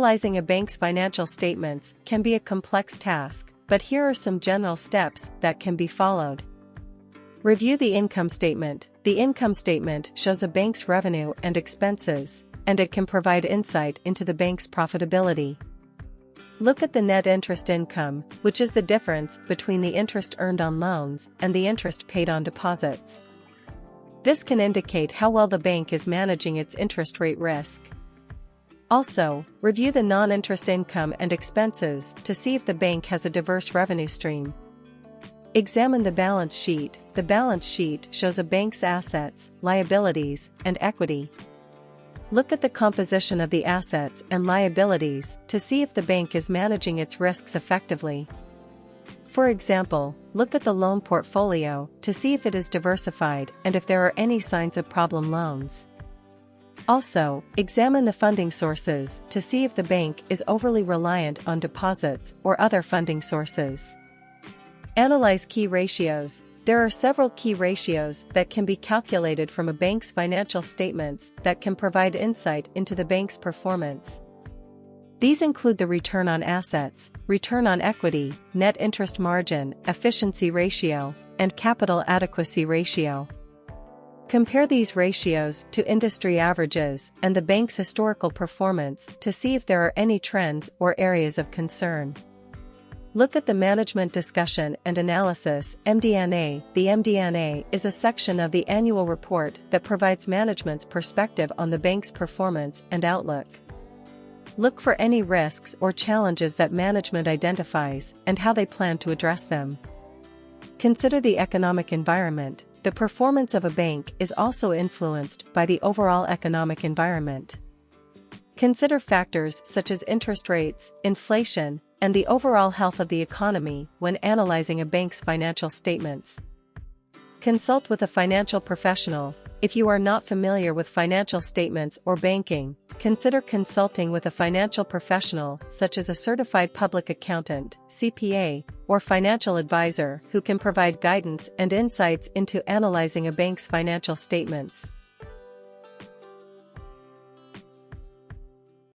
Analyzing a bank's financial statements can be a complex task, but here are some general steps that can be followed. Review the income statement. The income statement shows a bank's revenue and expenses, and it can provide insight into the bank's profitability. Look at the net interest income, which is the difference between the interest earned on loans and the interest paid on deposits. This can indicate how well the bank is managing its interest rate risk. Also, review the non-interest income and expenses to see if the bank has a diverse revenue stream. Examine the balance sheet. The balance sheet shows a bank's assets, liabilities, and equity. Look at the composition of the assets and liabilities to see if the bank is managing its risks effectively. For example, look at the loan portfolio to see if it is diversified and if there are any signs of problem loans. Also, examine the funding sources to see if the bank is overly reliant on deposits or other funding sources. Analyze key ratios. There are several key ratios that can be calculated from a bank's financial statements that can provide insight into the bank's performance. These include the return on assets, return on equity, net interest margin, efficiency ratio, and capital adequacy ratio. Compare these ratios to industry averages and the bank's historical performance to see if there are any trends or areas of concern. Look at the Management Discussion and Analysis (MD&A). The MD&A is a section of the annual report that provides management's perspective on the bank's performance and outlook. Look for any risks or challenges that management identifies and how they plan to address them. Consider the economic environment. The performance of a bank is also influenced by the overall economic environment. Consider factors such as interest rates, inflation, and the overall health of the economy when analyzing a bank's financial statements. Consult with a financial professional. If you are not familiar with financial statements or banking, consider consulting with a financial professional such as a certified public accountant, CPA, or financial advisor who can provide guidance and insights into analyzing a bank's financial statements.